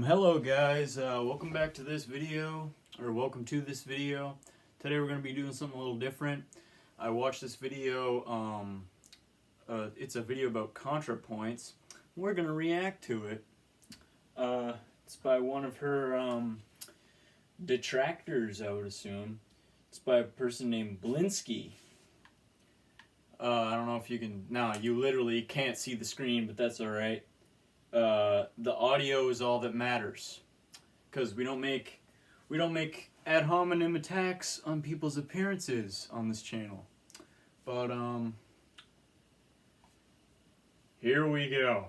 Hello guys, welcome back to this video, or welcome to this video. Today we're going to be doing something a little different. I watched this video, it's a video about ContraPoints. We're going to react to it. It's by one of her detractors, I would assume. It's by a person named Blinski. I don't know if you can, you literally can't see the screen, but that's alright. The audio is all that matters, because we don't make ad hominem attacks on people's appearances on this channel. But here we go.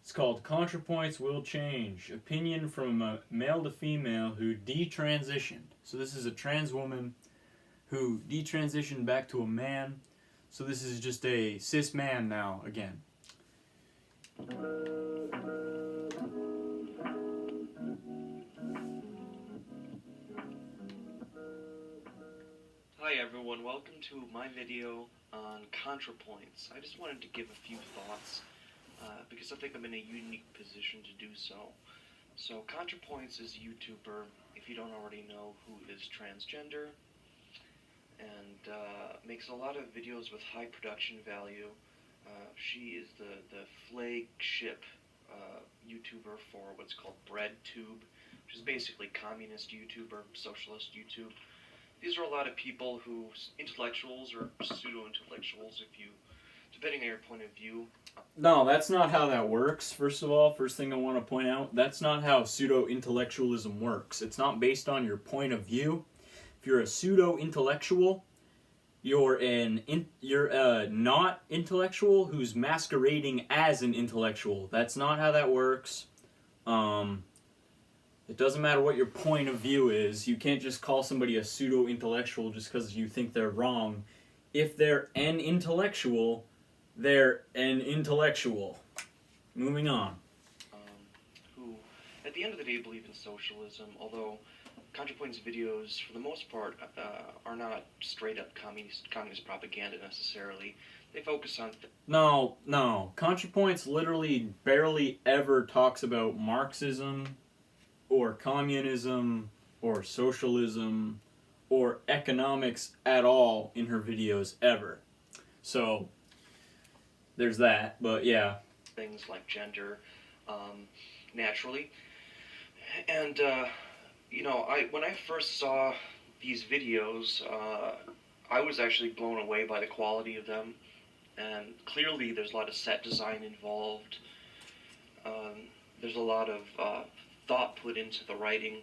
It's called ContraPoints Will Change. Opinion from a male to female who detransitioned. So this is a trans woman who detransitioned back to a man. So this is just a cis man now again. Hi everyone, welcome to my video on ContraPoints. I just wanted to give a few thoughts because I think I'm in a unique position to do so. So ContraPoints is a YouTuber, if you don't already know, who is transgender and makes a lot of videos with high production value. She is the flagship YouTuber for what's called BreadTube, which is basically communist YouTuber, socialist YouTube. These are a lot of people who, intellectuals or pseudo-intellectuals, depending on your point of view. No, that's not how that works, first of all. First thing I want to point out, that's not how pseudo-intellectualism works. It's not based on your point of view. If you're a pseudo-intellectual, you're a not intellectual who's masquerading as an intellectual. That's not how that works. It doesn't matter what your point of view is. You can't just call somebody a pseudo-intellectual just because you think they're wrong. If they're an intellectual, they're an intellectual. Moving on. Who, at the end of the day, believe in socialism, although ContraPoints videos, for the most part, are not straight-up communist propaganda necessarily. They focus on... No. ContraPoints literally barely ever talks about Marxism, or communism, or socialism, or economics at all in her videos, ever. So, there's that, but yeah. Things like gender, naturally. And, when I first saw these videos, I was actually blown away by the quality of them. And clearly there's a lot of set design involved. There's a lot of thought put into the writing,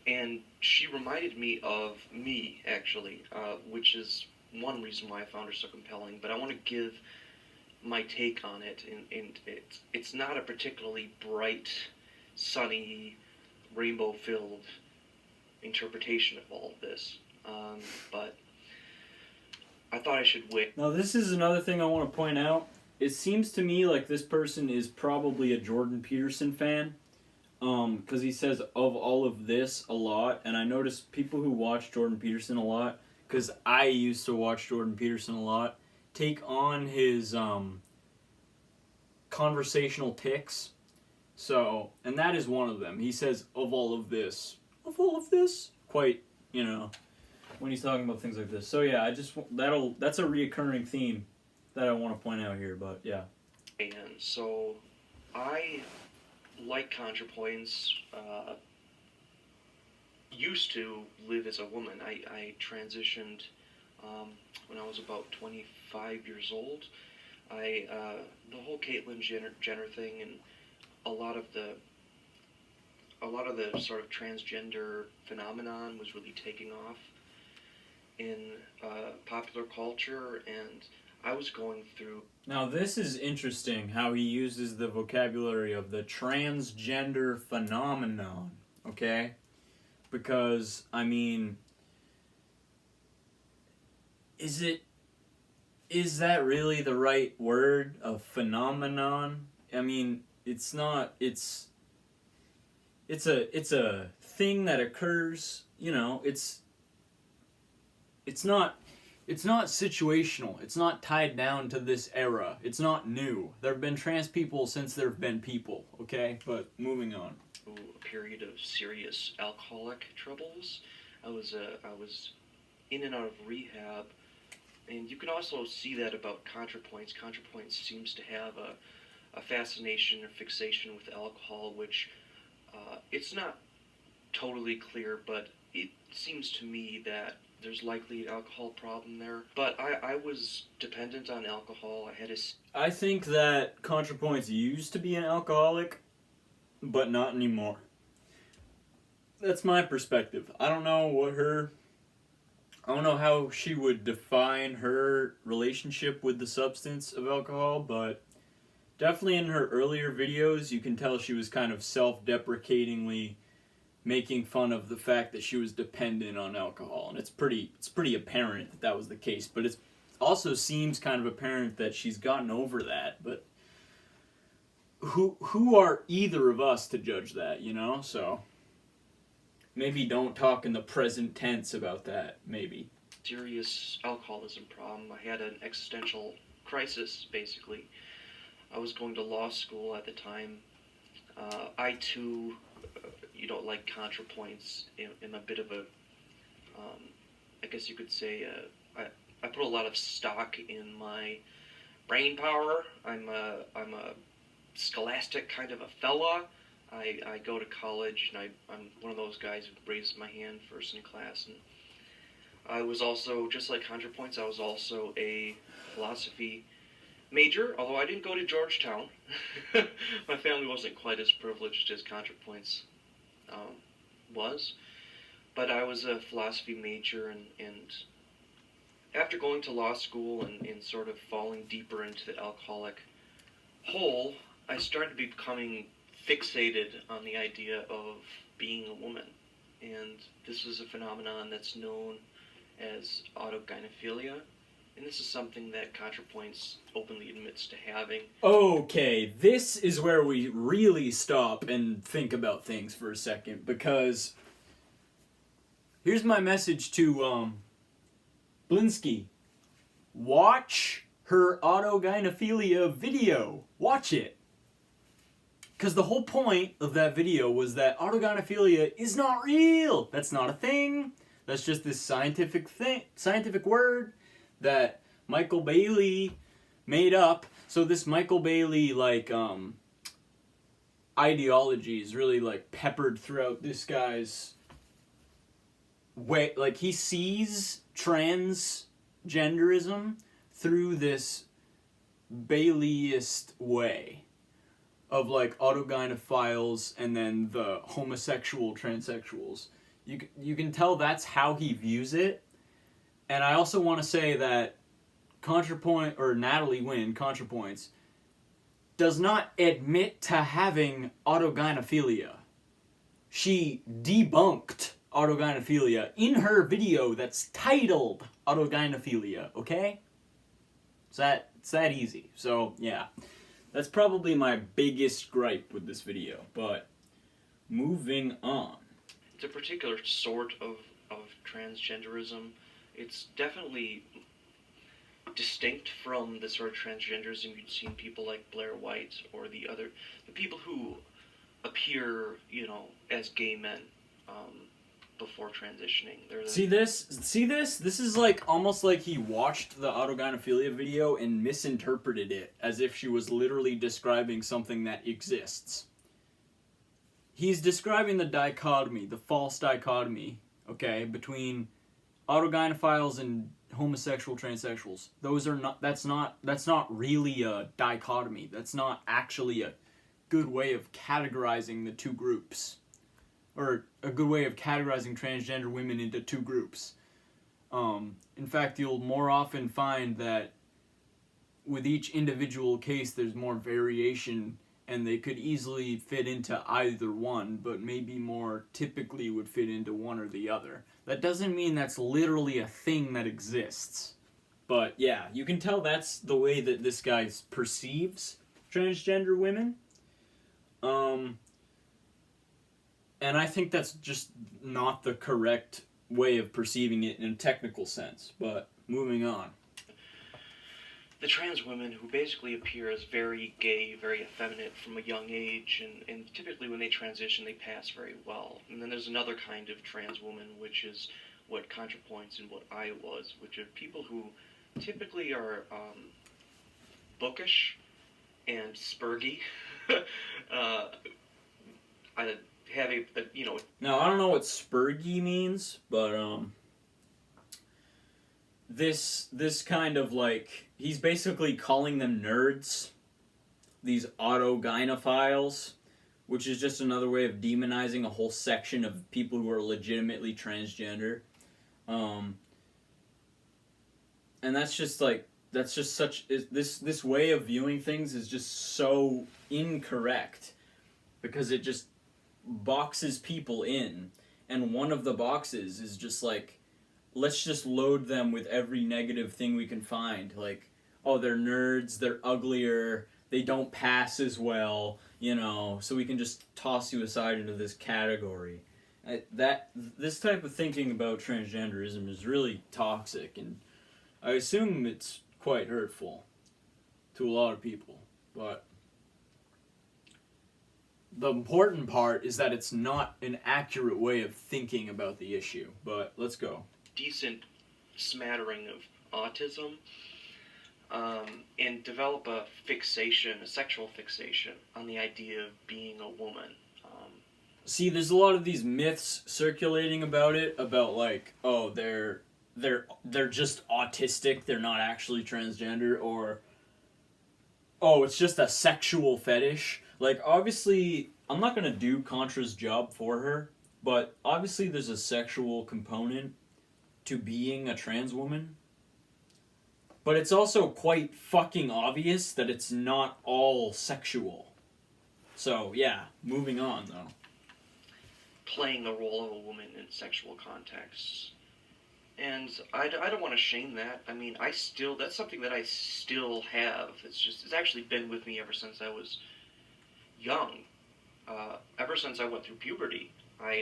and she reminded me of me, actually, which is one reason why I found her so compelling. But I want to give my take on it, and it's not a particularly bright, sunny, rainbow-filled interpretation of all of this, but I thought I should wait. Now this is another thing I want to point out. It seems to me like this person is probably a Jordan Peterson fan. Because he says of all of this a lot, and I notice people who watch Jordan Peterson a lot, because I used to watch Jordan Peterson a lot, take on his conversational tics. So, and that is one of them. He says of all of this, quite, when he's talking about things like this. So yeah, that's a reoccurring theme that I want to point out here, but yeah. And so I, like ContraPoints, used to live as a woman. I transitioned when I was about 25 years old. The whole Caitlyn Jenner thing and a lot of the sort of transgender phenomenon was really taking off in popular culture, and I was going through... Now this is interesting how he uses the vocabulary of the transgender phenomenon, okay? Because, I mean, is that really the right word, a phenomenon? I mean, it's not, it's a thing that occurs, it's not it's not situational. It's not tied down to this era. It's not new. There have been trans people since there have been people, okay? But moving on. A period of serious alcoholic troubles. I was in and out of rehab, and you can also see that about ContraPoints. ContraPoints seems to have a fascination or fixation with alcohol, which it's not totally clear, but it seems to me that there's likely an alcohol problem there. But I was dependent on alcohol. I think that ContraPoints used to be an alcoholic, but not anymore. That's my perspective. I don't know how she would define her relationship with the substance of alcohol, but definitely in her earlier videos, you can tell she was kind of self-deprecatingly making fun of the fact that she was dependent on alcohol, and it's pretty apparent that that was the case. But it also seems kind of apparent that she's gotten over that. But who are either of us to judge that, you know? So maybe don't talk in the present tense about that. Maybe. Serious alcoholism problem. I had an existential crisis, basically. I was going to law school at the time. I too, like ContraPoints, am a bit of a, I guess you could say, I put a lot of stock in my brain power. I'm a scholastic kind of a fella. I go to college, and I'm one of those guys who raises my hand first in class. And I was also, just like ContraPoints, I was also a philosophy major, although I didn't go to Georgetown. My family wasn't quite as privileged as ContraPoints was. But I was a philosophy major, and after going to law school and sort of falling deeper into the alcoholic hole, I started becoming fixated on the idea of being a woman. And this is a phenomenon that's known as autogynephilia. And this is something that ContraPoints openly admits to having. Okay, this is where we really stop and think about things for a second, because here's my message to Blinski. Watch her autogynephilia video. Watch it. Because the whole point of that video was that autogynephilia is not real. That's not a thing. That's just this scientific word that Michael Bailey made up. So this Michael Bailey ideology is really peppered throughout this guy's way. Like, he sees transgenderism through this Baileyist way of autogynephiles and then the homosexual transsexuals. You can tell that's how he views it. And I also want to say that Natalie Wynn, ContraPoints, does not admit to having autogynephilia. She debunked autogynephilia in her video that's titled Autogynephilia, okay? It's that easy. So, yeah. That's probably my biggest gripe with this video, but moving on. It's a particular sort of transgenderism. It's definitely distinct from the sort of transgenderism you'd see in people like Blair White or the people who appear, as gay men before transitioning. See this? This is almost like he watched the autogynephilia video and misinterpreted it as if she was literally describing something that exists. He's describing the false dichotomy, okay, between autogynephiles and homosexual transsexuals. That's not really a dichotomy. That's not actually a good way of categorizing the two groups, or a good way of categorizing transgender women into two groups. In fact, you'll more often find that with each individual case there's more variation, and they could easily fit into either one, but maybe more typically would fit into one or the other. That doesn't mean that's literally a thing that exists. But yeah, you can tell that's the way that this guy perceives transgender women. And I think that's just not the correct way of perceiving it in a technical sense. But moving on. The trans women who basically appear as very gay, very effeminate from a young age, and typically when they transition, they pass very well. And then there's another kind of trans woman, which is what ContraPoints and what I was, which are people who typically are bookish and spurgy. I have Now, I don't know what spurgy means, but this kind of like, he's basically calling them nerds, these autogynephiles, which is just another way of demonizing a whole section of people who are legitimately transgender. And that's just such, this way of viewing things is just so incorrect, because it just boxes people in, and one of the boxes is just like, let's just load them with every negative thing we can find. Like, oh, they're nerds, they're uglier, they don't pass as well, so we can just toss you aside into this category. This type of thinking about transgenderism is really toxic, and I assume it's quite hurtful to a lot of people. But the important part is that it's not an accurate way of thinking about the issue. But let's go. Decent smattering of autism, and develop a sexual fixation on the idea of being a woman. See, there's a lot of these myths circulating about it, about like, oh, they're just autistic, they're not actually transgender, or oh, it's just a sexual fetish. Like, obviously, I'm not gonna do Contra's job for her, but obviously there's a sexual component to being a trans woman. But it's also quite fucking obvious that it's not all sexual. So, yeah, moving on, though. Playing the role of a woman in sexual contexts. And I don't want to shame that. I mean, that's something that I still have. It's actually been with me ever since I was young. Ever since I went through puberty,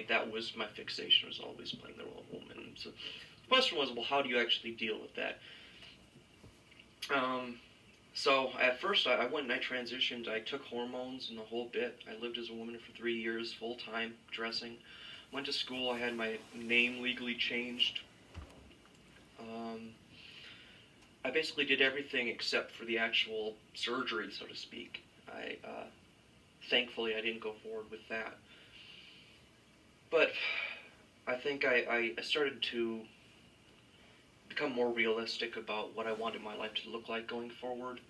that was my fixation, was always playing the role of a woman. So the question was, well, how do you actually deal with that? So at first I went and I transitioned. I took hormones and the whole bit. I lived as a woman for 3 years, full-time, dressing. Went to school. I had my name legally changed. I basically did everything except for the actual surgery, so to speak. Thankfully, I didn't go forward with that. But I think I started to become more realistic about what I wanted my life to look like going forward.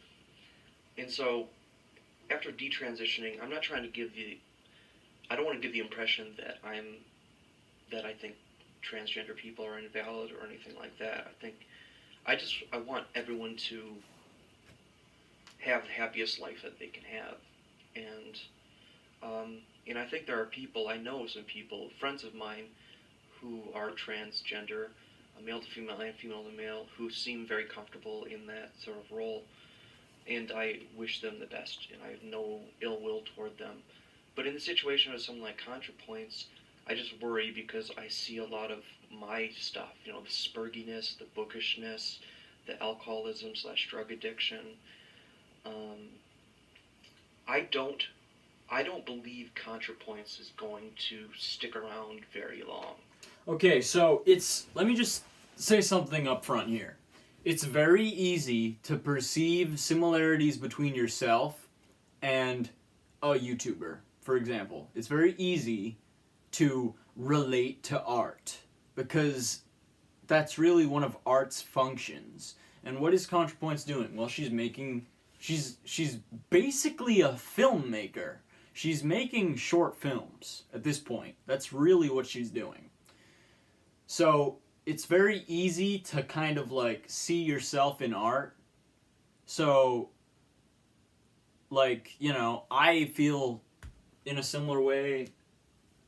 And so, after detransitioning, I don't want to give the impression that I think transgender people are invalid or anything like that. I want everyone to have the happiest life that they can have. And I think there are people, I know some people, friends of mine, who are transgender, male to female and female to male, who seem very comfortable in that sort of role, and I wish them the best, and I have no ill will toward them. But in the situation of someone like ContraPoints, I just worry because I see a lot of my stuff, the spurginess, the bookishness, the alcoholism/drug addiction. I don't believe ContraPoints is going to stick around very long. Okay, so let me just say something up front here. It's very easy to perceive similarities between yourself and a YouTuber, for example. It's very easy to relate to art, because that's really one of art's functions. And what is ContraPoints doing? Well, she's basically a filmmaker. She's making short films at this point. That's really what she's doing. So it's very easy to kind of like see yourself in art. So, like, I feel in a similar way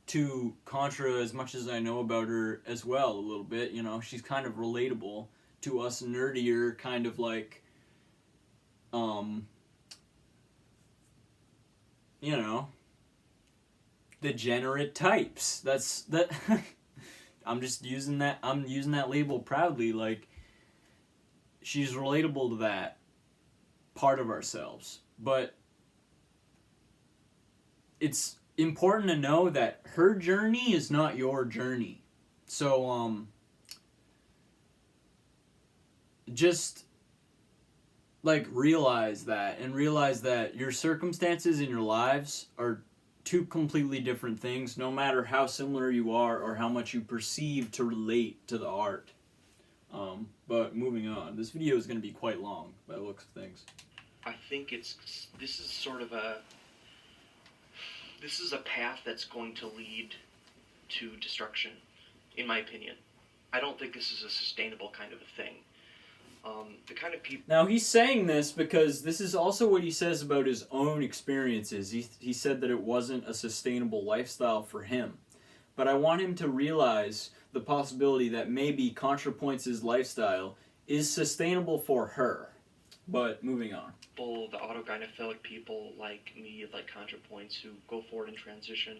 to Contra as much as I know about her as well, a little bit. She's kind of relatable to us nerdier, kind of like, degenerate types. That I'm using that label proudly. Like, she's relatable to that part of ourselves. But it's important to know that her journey is not your journey. So, just, like, realize that, and realize that your circumstances in your lives are two completely different things, no matter how similar you are or how much you perceive to relate to the art. But moving on, this video is going to be quite long by the looks of things. I think this is a path that's going to lead to destruction, in my opinion. I don't think this is a sustainable kind of a thing. The kind of people... Now, he's saying this because this is also what he says about his own experiences. He said that it wasn't a sustainable lifestyle for him. But I want him to realize the possibility that maybe ContraPoints' lifestyle is sustainable for her. But moving on. The autogynephilic people like me, like ContraPoints, who go forward in transition,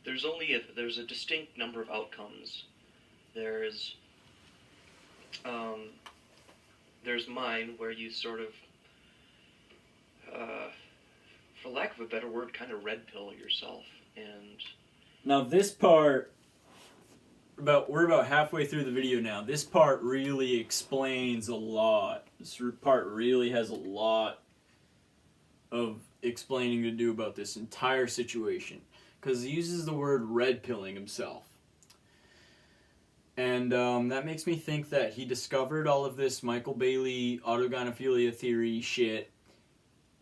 there's a distinct number of outcomes. There's mine, where you sort of, for lack of a better word, kind of red pill yourself. And now this part, we're about halfway through the video now. This part really explains a lot. This part really has a lot of explaining to do about this entire situation, because he uses the word red pilling himself. And that makes me think that he discovered all of this Michael Bailey autogynephilia theory shit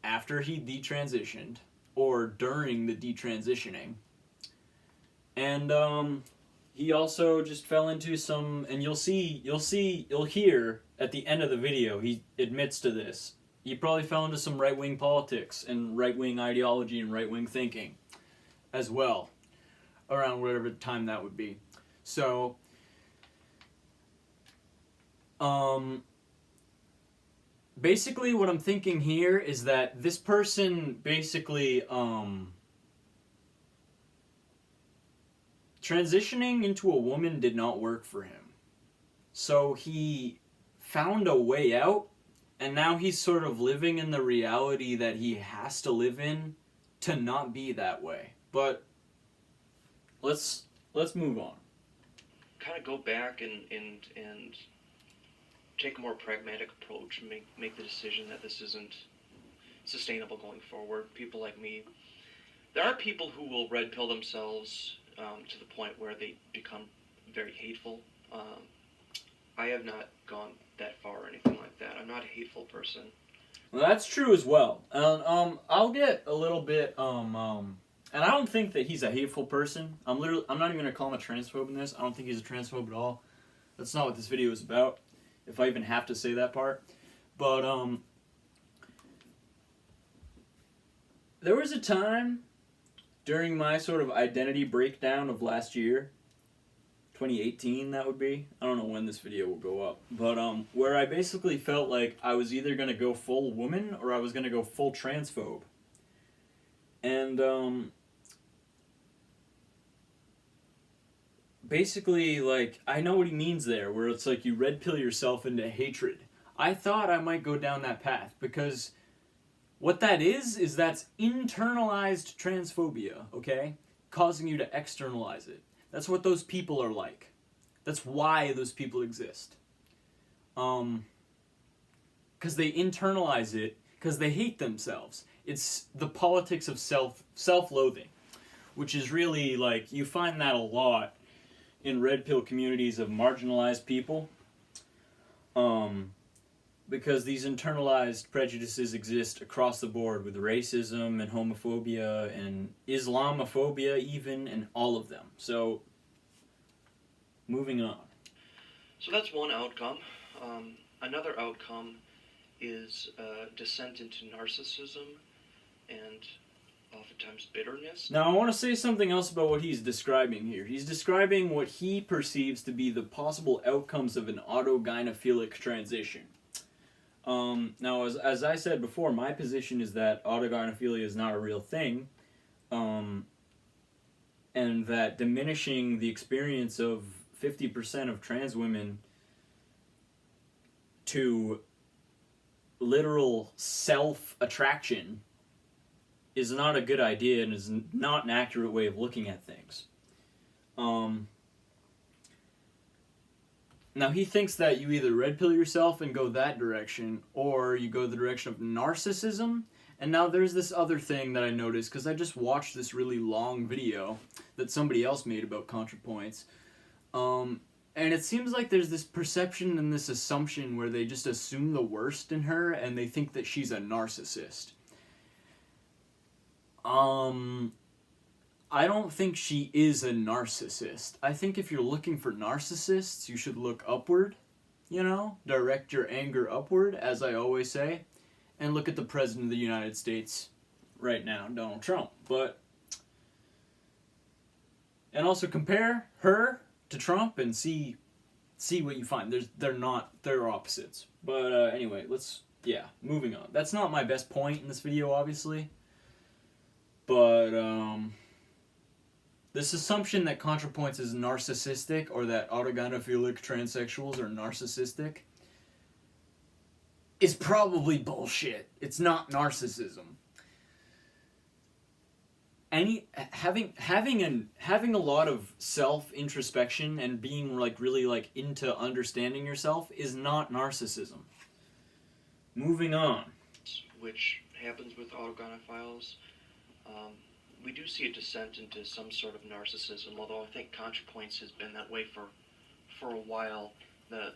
after he detransitioned, or during the detransitioning. And he also just fell into some, and you'll hear at the end of the video, he admits to this. He probably fell into some right-wing politics and right-wing ideology and right-wing thinking as well, around whatever time that would be. So, basically what I'm thinking here is that this person basically, transitioning into a woman did not work for him. So he found a way out, and now he's sort of living in the reality that he has to live in to not be that way. But let's move on. Kind of go back and take a more pragmatic approach and make the decision that this isn't sustainable going forward. People like me, there are people who will red pill themselves to the point where they become very hateful. I have not gone that far or anything like that. I'm not a hateful person. Well, that's true as well. I'll get a little bit and I don't think that he's a hateful person. I'm not even gonna call him a transphobe in this. I don't think he's a transphobe at all. That's not what this video is about, if I even have to say that part. But there was a time during my sort of identity breakdown of last year, 2018 that would be, I don't know when this video will go up, but where I basically felt like I was either going to go full woman or I was going to go full transphobe. And basically, like, I know what he means there, where it's like you red pill yourself into hatred. I thought I might go down that path, because what that is that's internalized transphobia, okay? Causing you to externalize it. That's what those people are like. That's why those people exist. Because they internalize it, because they hate themselves. It's the politics of self-loathing, which is really, like, you find that a lot in red pill communities of marginalized people. Because these internalized prejudices exist across the board with racism and homophobia and Islamophobia even, and all of them. So, moving on. So that's one outcome. Another outcome is descent into narcissism and oftentimes bitterness. Now, I want to say something else about what he's describing here. He's describing what he perceives to be the possible outcomes of an autogynephilic transition. Now, as I said before, my position is that autogynephilia is not a real thing, and that diminishing the experience of 50% of trans women to literal self-attraction is not a good idea and is not an accurate way of looking at things. Now, he thinks that you either red pill yourself and go that direction, or you go the direction of narcissism. And now there's this other thing that I noticed, because I just watched this really long video that somebody else made about ContraPoints. And it seems like there's this perception and this assumption where they just assume the worst in her, and they think that she's a narcissist. I don't think she is a narcissist. I think if you're looking for narcissists, you should look upward, direct your anger upward, as I always say, and look at the President of the United States right now, Donald Trump. And also compare her to Trump and see what you find. They're opposites. But anyway, moving on. That's not my best point in this video, obviously. But, this assumption that ContraPoints is narcissistic, or that autogynephilic transsexuals are narcissistic, is probably bullshit. It's not narcissism. Having a lot of self-introspection and being really into understanding yourself is not narcissism. Moving on. Which happens with autogynephiles. We do see a descent into some sort of narcissism, although I think ContraPoints has been that way for a while. The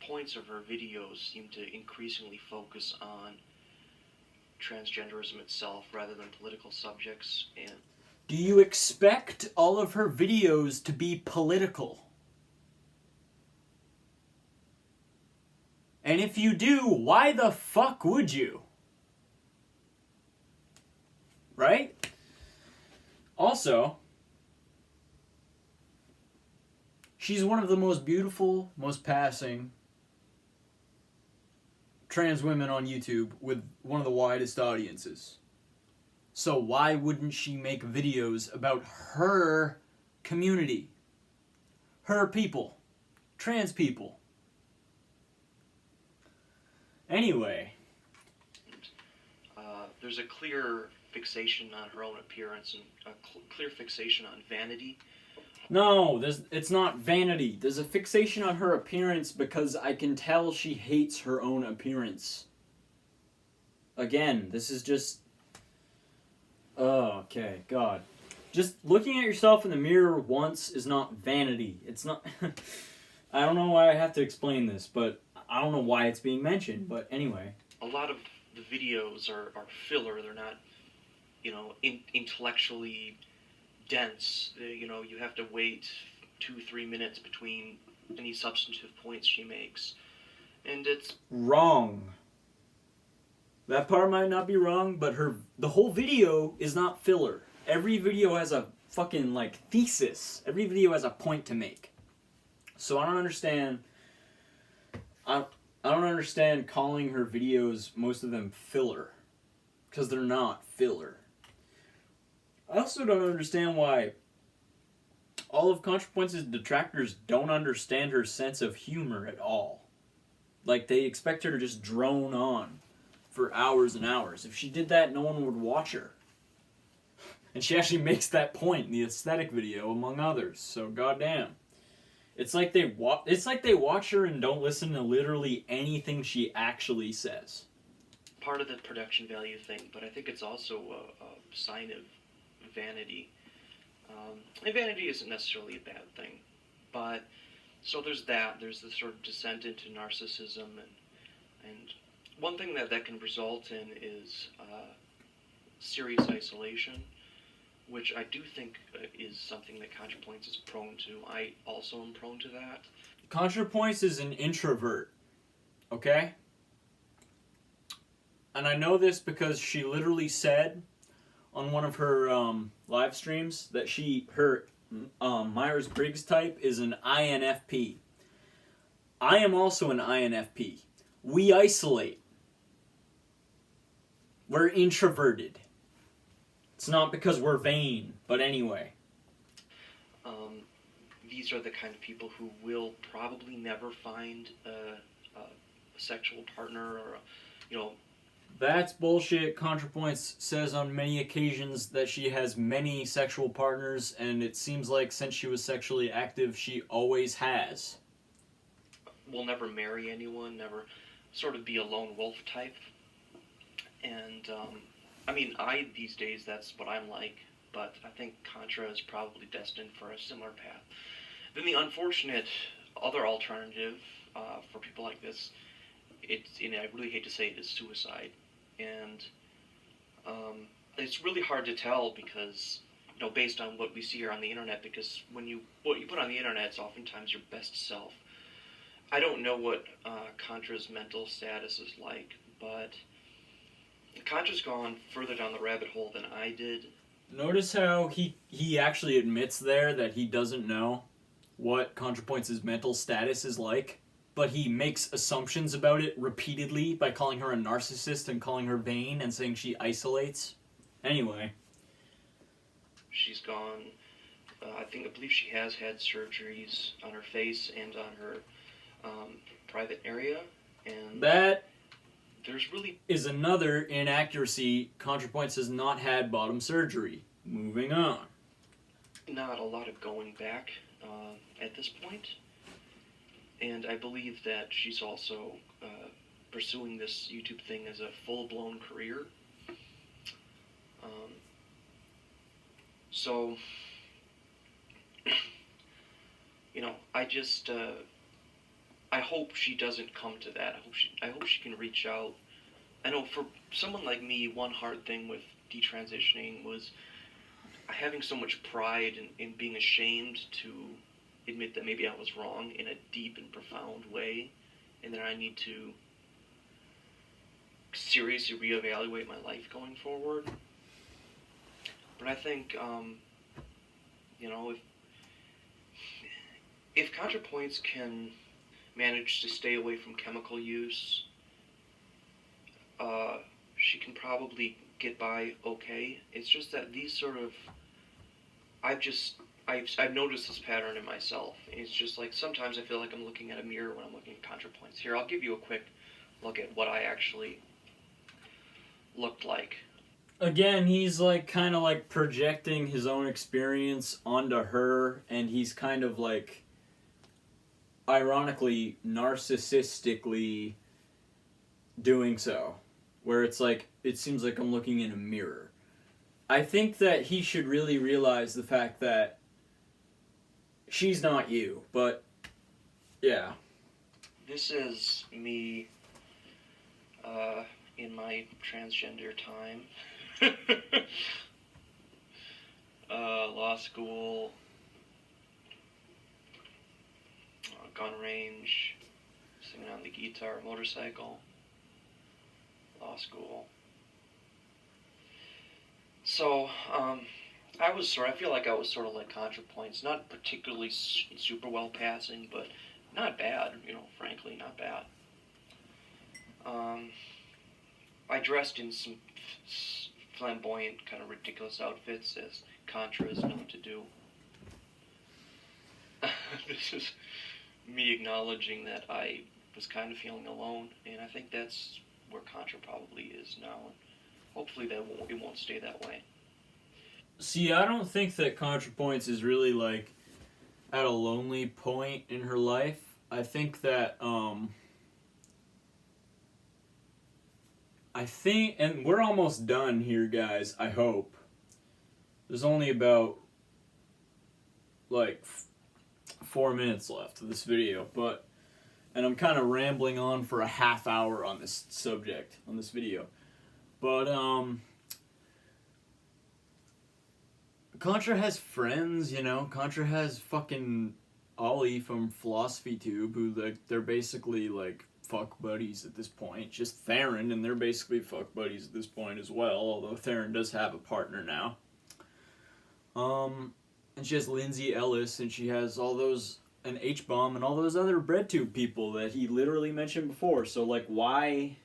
points of her videos seem to increasingly focus on transgenderism itself rather than political subjects. And do you expect all of her videos to be political? And if you do, why the fuck would you? Right? Also, she's one of the most beautiful, most passing trans women on YouTube with one of the widest audiences. So why wouldn't she make videos about her community? Her people. Trans people. Anyway. There's a clear fixation on her own appearance and a clear fixation on vanity. No, it's not vanity. There's a fixation on her appearance because I can tell she hates her own appearance. Again, this is just... Oh, okay, God. Just looking at yourself in the mirror once is not vanity. It's not... I don't know why I have to explain this, but I don't know why it's being mentioned, but anyway. A lot of the videos are filler. They're not, intellectually dense. You have to wait 2-3 minutes between any substantive points she makes. And it's... Wrong. That part might not be wrong, but the whole video is not filler. Every video has a fucking, thesis. Every video has a point to make. So I don't understand... I don't understand calling her videos, most of them, filler. Because they're not filler. I also don't understand why all of ContraPoints' detractors don't understand her sense of humor at all. They expect her to just drone on for hours and hours. If she did that, no one would watch her. And she actually makes that point in the aesthetic video, among others. So, goddamn. It's like they watch her and don't listen to literally anything she actually says. Part of the production value thing, but I think it's also a sign of vanity. And vanity isn't necessarily a bad thing. But, so there's that. There's the sort of descent into narcissism. And one thing that can result in is serious isolation, which I do think is something that ContraPoints is prone to. I also am prone to that. ContraPoints is an introvert, okay? And I know this because she literally said on one of her live streams that her Myers-Briggs type is an INFP. I am also an INFP. We isolate. We're introverted. It's not because we're vain, but anyway. These are the kind of people who will probably never find a sexual partner or you know, That's bullshit. ContraPoints says on many occasions that she has many sexual partners, and it seems like since she was sexually active, she always has. will never marry anyone, never sort of be a lone wolf type. And I mean, these days that's what I'm like, but I think Contra is probably destined for a similar path. Then the unfortunate other alternative for people like this, and I really hate to say it, is suicide, and it's really hard to tell because based on what we see here on the internet, because what you put on the internet is oftentimes your best self. I don't know what Contra's mental status is like, but Contra's gone further down the rabbit hole than I did. Notice how he actually admits there that he doesn't know what ContraPoints' mental status is like, but he makes assumptions about it repeatedly by calling her a narcissist and calling her vain and saying she isolates. Anyway. She's gone. I believe she has had surgeries on her face and on her private area, and that there's really is another inaccuracy. ContraPoints has not had bottom surgery. Moving on. Not a lot of going back at this point, and I believe that she's also pursuing this YouTube thing as a full-blown career. So, I just I hope she doesn't come to that. I hope she can reach out. I know for someone like me, one hard thing with detransitioning was having so much pride in being ashamed to admit that maybe I was wrong in a deep and profound way, and that I need to seriously reevaluate my life going forward. But I think, if ContraPoints can manage to stay away from chemical use, she can probably get by okay. It's just that these sort of, I've noticed this pattern in myself. It's just like sometimes I feel like I'm looking at a mirror when I'm looking at ContraPoints. Here, I'll give you a quick look at what I actually looked like. Again, he's like kind of like projecting his own experience onto her, and he's kind of like ironically narcissistically doing so, where it's like it seems like I'm looking in a mirror. I think that he should really realize the fact that she's not you, but yeah. This is me in my transgender time. Law school, gun range, singing on the guitar, motorcycle, law school. So, I feel like I was sort of like ContraPoints, not particularly super well passing, but not bad, frankly, not bad. I dressed in some flamboyant, kind of ridiculous outfits, as Contra is known to do. This is me acknowledging that I was kind of feeling alone, and I think that's where Contra probably is now, and hopefully it won't stay that way. See, I don't think that ContraPoints is really like at a lonely point in her life. I think that and we're almost done here, guys, I hope. There's only about, 4 minutes left of this video, and I'm kind of rambling on for a half hour on this subject, on this video. But, Contra has friends, Contra has fucking Ollie from Philosophy Tube, who, they're basically, fuck buddies at this point. Just Theron, and they're basically fuck buddies at this point as well, although Theron does have a partner now. And she has Lindsay Ellis, and she has and H-Bomb, and all those other BreadTube people that he literally mentioned before. So, why?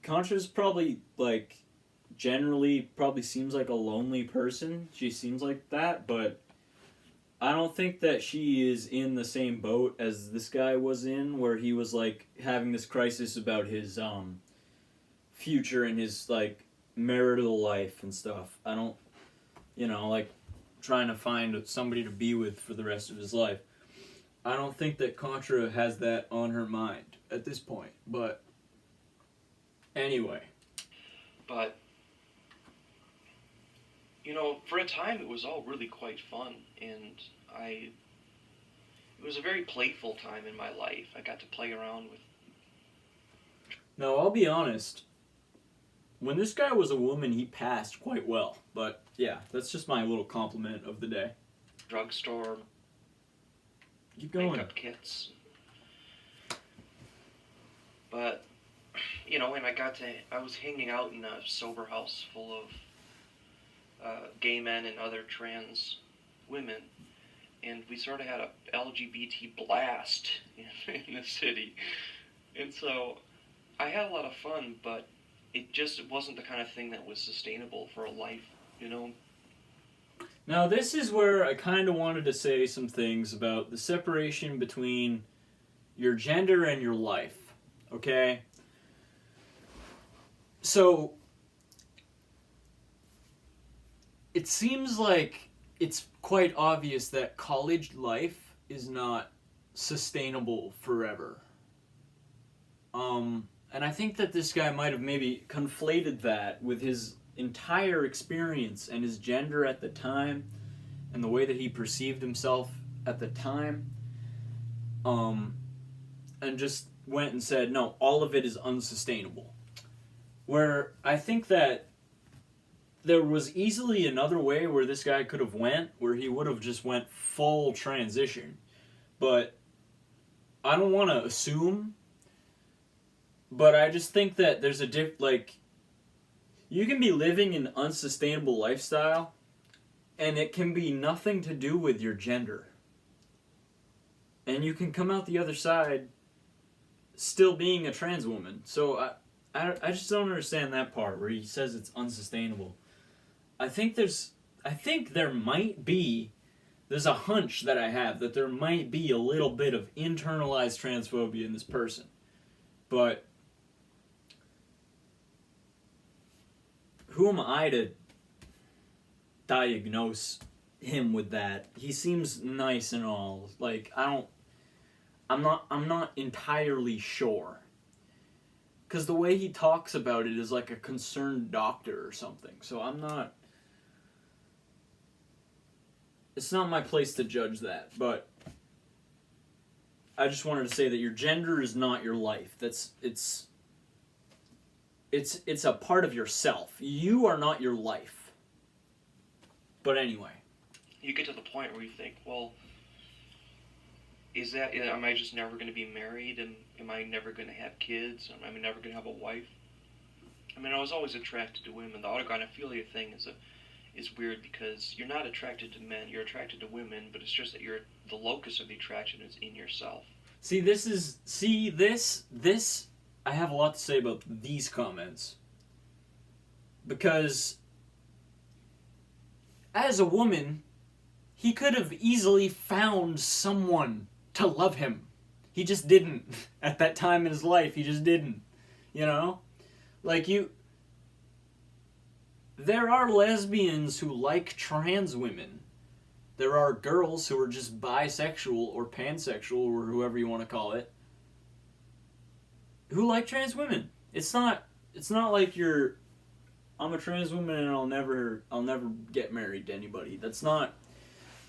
Contra's probably, generally probably seems like a lonely person. She seems like that, but I don't think that she is in the same boat as this guy was in, where he was like having this crisis about his future and his like marital life and stuff. I don't, like trying to find somebody to be with for the rest of his life. I don't think that Contra has that on her mind at this point. But anyway. But, for a time it was all really quite fun, and it was a very playful time in my life. I got to play around with... No, I'll be honest. When this guy was a woman, he passed quite well. But, yeah, that's just my little compliment of the day. Drugstore... Keep going. Makeup kits. But, and I was hanging out in a sober house full of gay men and other trans women, and we sort of had a LGBT blast in the city. And so I had a lot of fun, but it wasn't the kind of thing that was sustainable for a life, Now, this is where I kind of wanted to say some things about the separation between your gender and your life, okay? So, it seems like it's quite obvious that college life is not sustainable forever. And I think that this guy might have maybe conflated that with his entire experience and his gender at the time and the way that he perceived himself at the time, and just went and said, no, all of it is unsustainable. Where I think that there was easily another way where this guy could have went, where he would have just went full transition. But I don't want to assume, but I just think that there's you can be living an unsustainable lifestyle, and it can be nothing to do with your gender. And you can come out the other side still being a trans woman. So I just don't understand that part where he says it's unsustainable. I think there's a hunch that I have that there might be a little bit of internalized transphobia in this person. But who am I to diagnose him with that? He seems nice and all. Like, I'm not entirely sure. Because the way he talks about it is like a concerned doctor or something. So it's not my place to judge that, but I just wanted to say that your gender is not your life. It's a part of yourself. You are not your life. But anyway. You get to the point where you think, well, am I just never going to be married? And am I never going to have kids? Am I never going to have a wife? I mean, I was always attracted to women. The autogynephilia thing is weird because you're not attracted to men. You're attracted to women, but it's just that the locus of the attraction is in yourself. This, I have a lot to say about these comments. Because as a woman, he could have easily found someone to love him. He just didn't. At that time in his life, he just didn't. There are lesbians who like trans women. There are girls who are just bisexual or pansexual or whoever you want to call it, who like trans women. It's not like I'm a trans woman and I'll never get married to anybody. That's not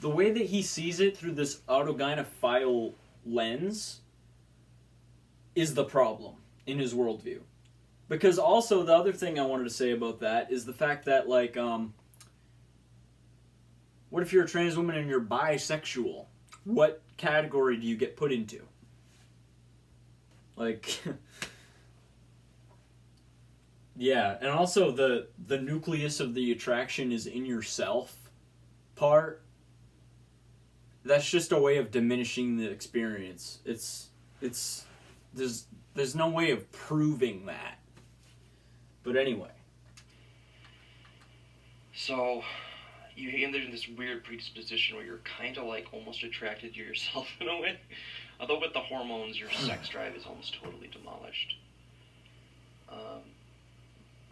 the way that he sees it through this autogynephile lens is the problem in his worldview. Because also the other thing I wanted to say about that is the fact that what if you're a trans woman and you're bisexual? What category do you get put into? Yeah, and also the nucleus of the attraction is in yourself part. That's just a way of diminishing the experience. There's no way of proving that. But anyway. So, you end up in this weird predisposition where you're kind of like almost attracted to yourself in a way. Although with the hormones, your sex drive is almost totally demolished.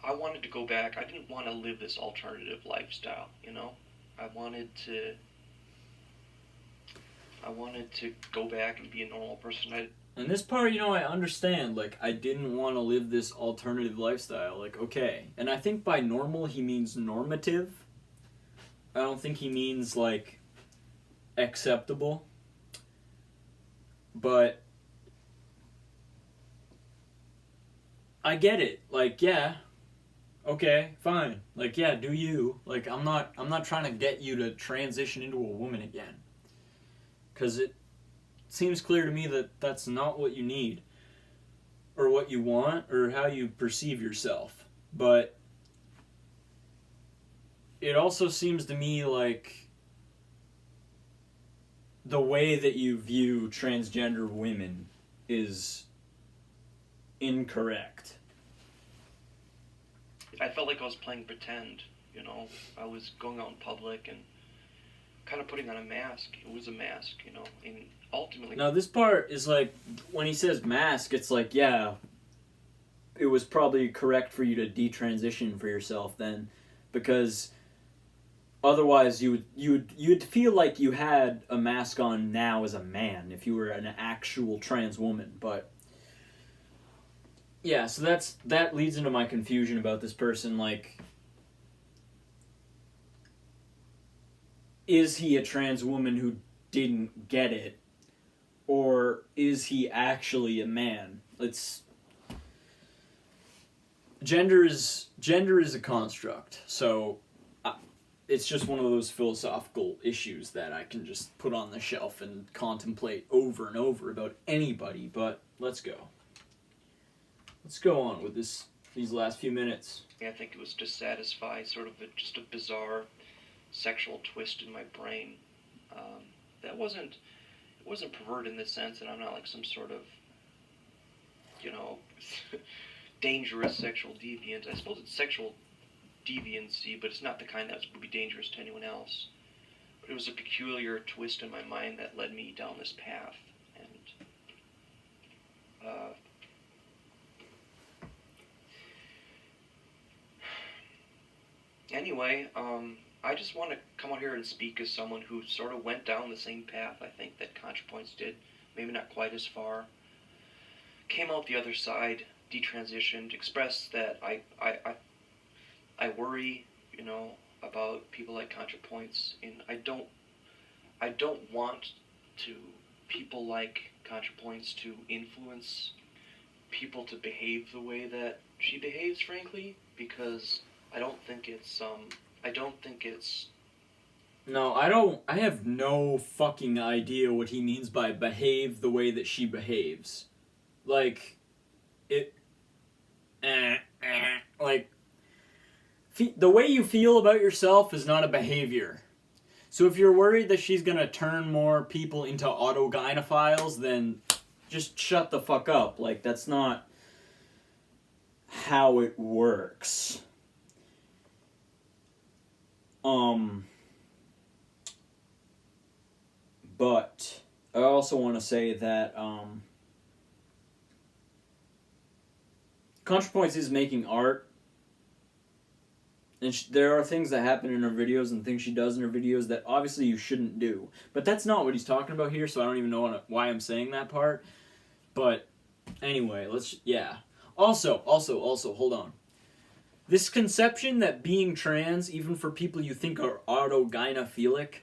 I wanted to go back. I didn't want to live this alternative lifestyle, you know? I wanted to go back and be a normal person. And this part, you know, I understand. Like, I didn't want to live this alternative lifestyle. Like, okay. And I think by normal, he means normative. I don't think he means, like, acceptable. But I get it. Like, yeah. Okay, fine. Like, yeah, do you. Like, I'm not trying to get you to transition into a woman again. 'Cause it seems clear to me that that's not what you need. Or what you want, or how you perceive yourself. But it also seems to me like the way that you view transgender women is incorrect. I felt like I was playing pretend, you know. I was going out in public and kind of putting on a mask. It was a mask, you know. And ultimately... Now this part is like, when he says mask, it's like, yeah, it was probably correct for you to detransition for yourself then, because otherwise you'd feel like you had a mask on now as a man if you were an actual trans woman. But yeah, so that leads into my confusion about this person. Like, is he a trans woman who didn't get it, or is he actually a man? Gender is a construct, so it's just one of those philosophical issues that I can just put on the shelf and contemplate over and over about anybody. But let's go on with these last few minutes. I think it was to satisfy sort of just a bizarre sexual twist in my brain. It wasn't perverted in the sense, and I'm not like some sort of, you know, dangerous sexual deviant. I suppose it's sexual deviancy, but it's not the kind that would be dangerous to anyone else. But it was a peculiar twist in my mind that led me down this path. And anyway, I just want to come out here and speak as someone who sort of went down the same path, I think, that ContraPoints did. Maybe not quite as far. Came out the other side, detransitioned, expressed that I worry, you know, about people like ContraPoints, and I don't want people like ContraPoints to influence people to behave the way that she behaves, frankly, because I don't think it's No, I have no fucking idea what he means by behave the way that she behaves. Like, like, the way you feel about yourself is not a behavior. So if you're worried that she's gonna turn more people into autogynephiles, then just shut the fuck up. Like, that's not how it works. But I also want to say that ContraPoints is making art, and there are things that happen in her videos and things she does in her videos that obviously you shouldn't do. But that's not what he's talking about here, so I don't even know why I'm saying that part. But anyway, Also, hold on. This conception that being trans, even for people you think are autogynephilic,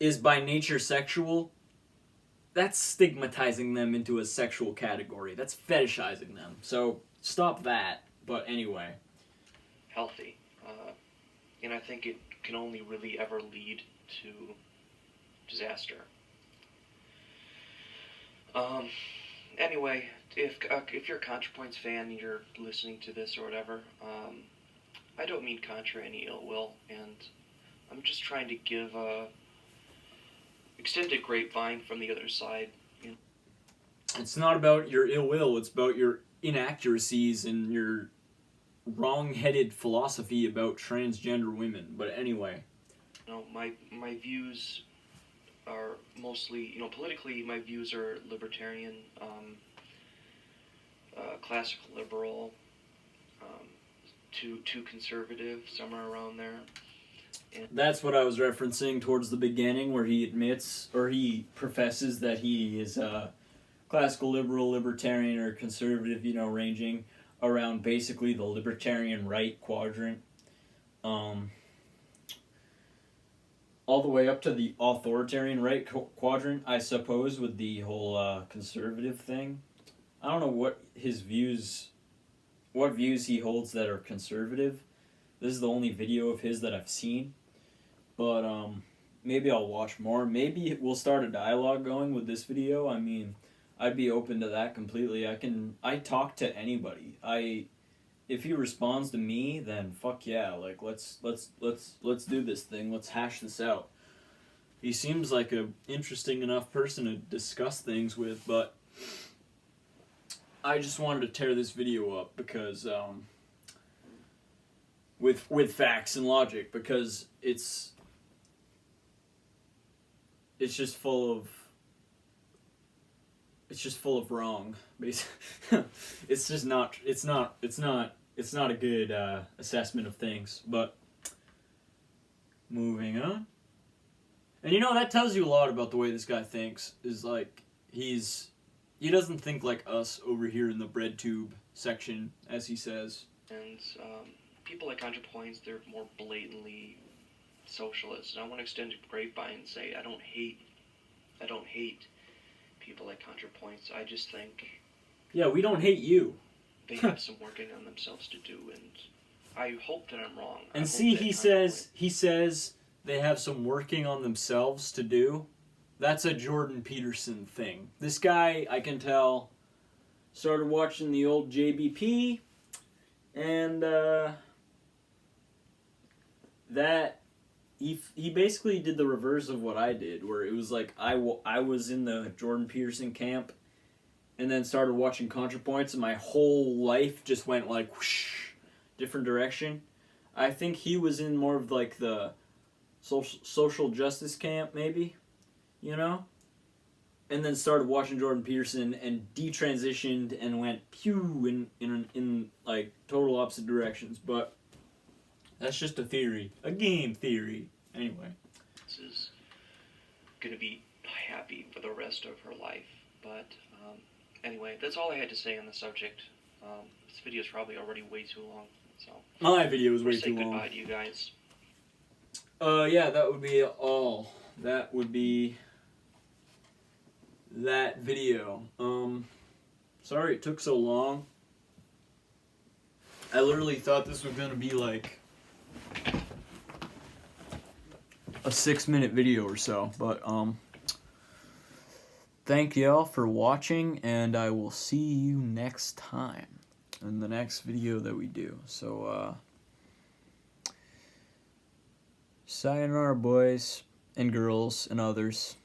is by nature sexual, that's stigmatizing them into a sexual category. That's fetishizing them. So stop that. But anyway. Healthy. And I think it can only really ever lead to disaster. Anyway, if you're a ContraPoints fan and you're listening to this or whatever, I don't mean Contra any ill will, and I'm just trying to give a extended grapevine from the other side. You know? It's not about your ill will, it's about your inaccuracies and your wrong-headed philosophy about transgender women. But anyway, My views are mostly, politically, my views are libertarian, classical liberal, um, too conservative, somewhere around there. And That's what I was referencing towards the beginning, where he admits or he professes that he is classical liberal, libertarian, or conservative, ranging around basically the libertarian right quadrant. Um, all the way up to the authoritarian right quadrant, I suppose, with the whole conservative thing. I don't know what views he holds that are conservative. This is the only video of his that I've seen, but maybe I'll watch more. Maybe we'll start a dialogue going with this video. I mean, I'd be open to that completely. I talk to anybody. If he responds to me, then fuck yeah, like let's do this thing. Let's hash this out. He seems like a interesting enough person to discuss things with, but I just wanted to tear this video up because with facts and logic, because it's just full of wrong, basically. It's not a good assessment of things. But moving on, and that tells you a lot about the way this guy thinks. Is like he doesn't think like us over here in the bread tube section, as he says. And people like ContraPoints, they're more blatantly socialist. And I want to extend a grapevine and say I don't hate people like ContraPoints. I just think, yeah, we don't hate you. They have some working on themselves to do, and I hope that I'm wrong. And see, he says they have some working on themselves to do. That's a Jordan Peterson thing. This guy, I can tell, started watching the old JBP, and that he basically did the reverse of what I did, where it was like I was in the Jordan Peterson camp, and then started watching ContraPoints, and my whole life just went like whoosh, different direction. I think he was in more of like the social justice camp, maybe, and then started watching Jordan Peterson and detransitioned and went pew in like total opposite directions. But that's just a theory, a game theory. Anyway, this is gonna be happy for the rest of her life. But anyway, that's all I had to say on the subject. This video is probably already way too long, so my video is way too long. Say goodbye to you guys. Yeah, that would be all. That would be that video. Sorry it took so long. I literally thought this was gonna be like a 6-minute video or so, but thank y'all for watching, and I will see you next time in the next video that we do. So sayonara, boys and girls and others.